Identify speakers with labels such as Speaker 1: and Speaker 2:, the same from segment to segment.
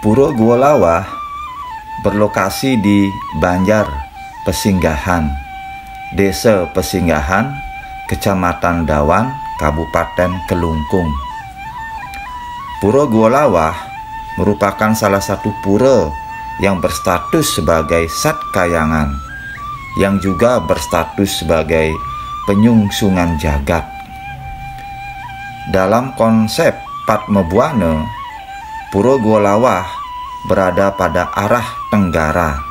Speaker 1: Pura Gua Lawah berlokasi di Banjar Pesinggahan, Desa Pesinggahan, Kecamatan Dawan, Kabupaten Kelungkung. Pura Gua Lawah merupakan salah satu pura yang berstatus sebagai Satkayangan, yang juga berstatus sebagai penyungsungan jagat. Dalam konsep Padmabuana, Pura Gua Lawah berada pada arah tenggara,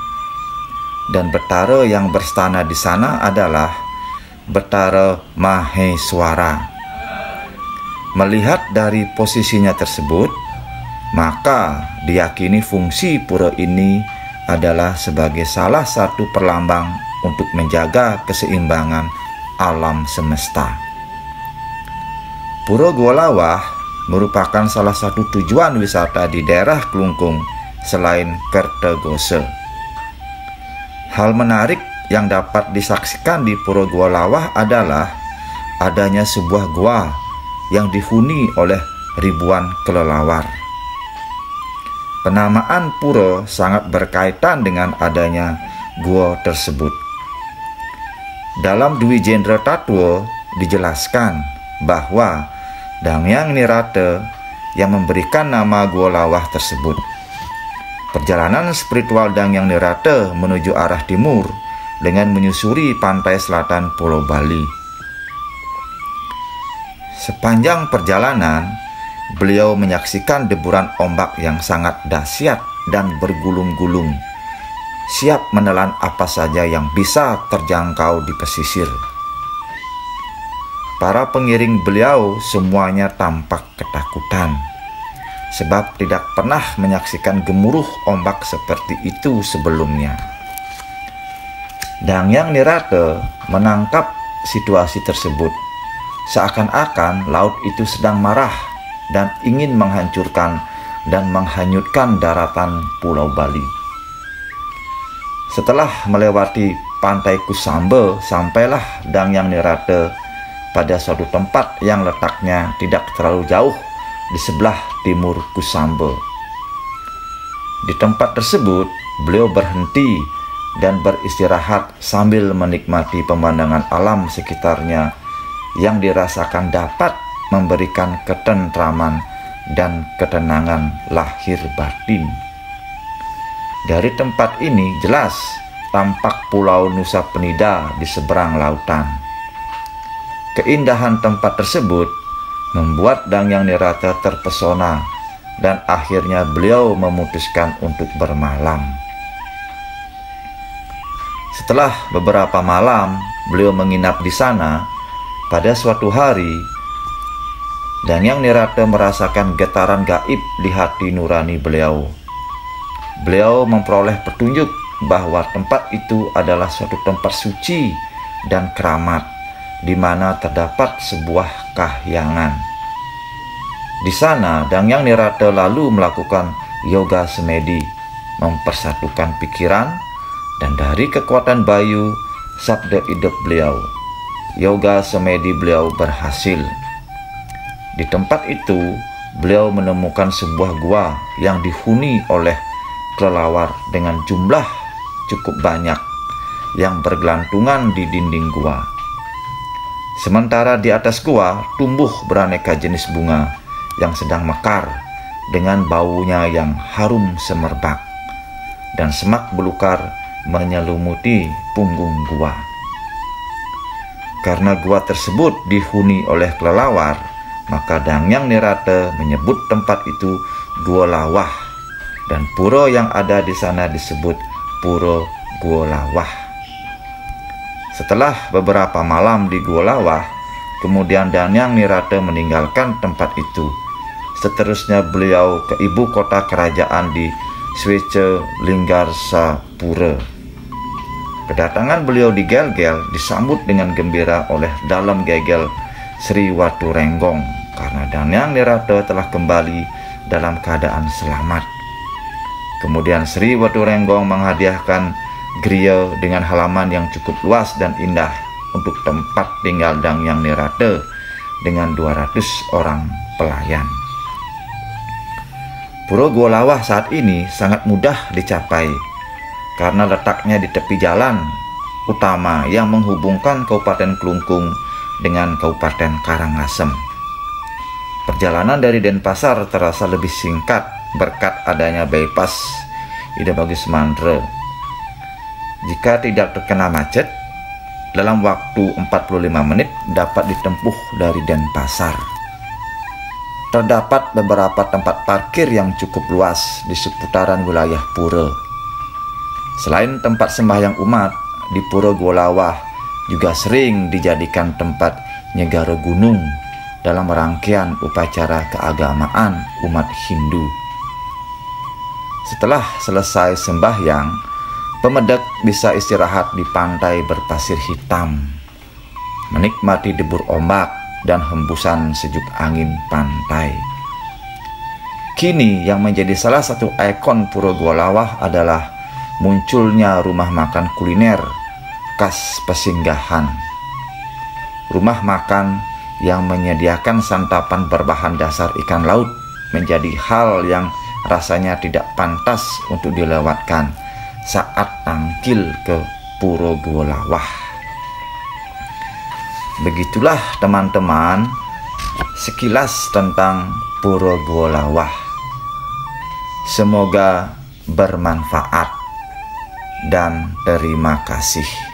Speaker 1: dan Betara yang berstana di sana adalah Betara Maheswara. Melihat dari posisinya tersebut, maka diyakini fungsi pura ini adalah sebagai salah satu perlambang untuk menjaga keseimbangan alam semesta. Pura Gua Lawah merupakan salah satu tujuan wisata di daerah Kelungkung selain Kertagasa. Hal menarik yang dapat disaksikan di Pura Gua Lawah adalah adanya sebuah gua yang dihuni oleh ribuan kelelawar. Penamaan pura sangat berkaitan dengan adanya gua tersebut. Dalam Dwi Jendra Tatwa dijelaskan bahwa Dangyang Nirata yang memberikan nama Gua Lawah tersebut. Perjalanan spiritual Dangyang Nirata menuju arah timur dengan menyusuri pantai selatan Pulau Bali. Sepanjang perjalanan, beliau menyaksikan deburan ombak yang sangat dahsyat dan bergulung-gulung, siap menelan apa saja yang bisa terjangkau di pesisir. Para pengiring beliau semuanya tampak ketakutan, sebab tidak pernah menyaksikan gemuruh ombak seperti itu sebelumnya. Dangyang Nirata menangkap situasi tersebut, seakan-akan laut itu sedang marah dan ingin menghancurkan dan menghanyutkan daratan Pulau Bali. Setelah melewati pantai Kusamba, sampailah Dangyang Nirata pada suatu tempat yang letaknya tidak terlalu jauh di sebelah timur Kusamba. Di tempat tersebut, beliau berhenti dan beristirahat sambil menikmati pemandangan alam sekitarnya yang dirasakan dapat memberikan ketentraman dan ketenangan lahir batin. Dari tempat ini jelas tampak Pulau Nusa Penida di seberang lautan. Keindahan tempat tersebut membuat Dangyang Nirata terpesona, dan akhirnya beliau memutuskan untuk bermalam. Setelah beberapa malam beliau menginap di sana, pada suatu hari Dangyang Nirata merasakan getaran gaib di hati nurani beliau. Beliau memperoleh petunjuk bahwa tempat itu adalah suatu tempat suci dan keramat, di mana terdapat sebuah kahyangan. Di sana, Dangyang Nirata lalu melakukan yoga semedi, mempersatukan pikiran, dan dari kekuatan bayu sabda hidup beliau, yoga semedi beliau berhasil. Di tempat itu, beliau menemukan sebuah gua yang dihuni oleh kelelawar dengan jumlah cukup banyak yang bergelantungan di dinding gua. Sementara di atas gua tumbuh beraneka jenis bunga yang sedang mekar dengan baunya yang harum semerbak, dan semak belukar menyelumuti punggung gua. Karena gua tersebut dihuni oleh kelelawar, maka Dangyang Nirata menyebut tempat itu Gua Lawah, dan pura yang ada di sana disebut Pura Gua Lawah. Setelah beberapa malam di Gua Lawah, kemudian Dangyang Nirata meninggalkan tempat itu. Seterusnya beliau ke ibu kota kerajaan di Swece Linggarsapura. Kedatangan beliau di Gelgel disambut dengan gembira oleh Dalam Gegel Sri Waturenggong, karena Dangyang Nirata telah kembali dalam keadaan selamat. Kemudian Sri Waturenggong menghadiahkan griya dengan halaman yang cukup luas dan indah untuk tempat tinggal Dangyang Nirata dengan 200 orang pelayan. Pura Gua Lawah saat ini sangat mudah dicapai karena letaknya di tepi jalan utama yang menghubungkan Kabupaten Klungkung dengan Kabupaten Karangasem. Perjalanan dari Denpasar terasa lebih singkat berkat adanya bypass Ida Bagus Mantre. Jika tidak terkena macet, dalam waktu 45 menit dapat ditempuh dari Denpasar. Terdapat beberapa tempat parkir yang cukup luas di seputaran wilayah pura. Selain tempat sembahyang umat, di Pura Gua Lawah juga sering dijadikan tempat nyegara gunung dalam rangkaian upacara keagamaan umat Hindu. Setelah selesai sembahyang, pemedek bisa istirahat di pantai berpasir hitam, menikmati debur ombak dan hembusan sejuk angin pantai. Kini yang menjadi salah satu ikon Pura Gua Lawah adalah munculnya rumah makan kuliner khas Pesinggahan. Rumah makan yang menyediakan santapan berbahan dasar ikan laut menjadi hal yang rasanya tidak pantas untuk dilewatkan saat tangkil ke Pura Gua Lawah. Begitulah teman-teman sekilas tentang Pura Gua Lawah. Semoga bermanfaat dan terima kasih.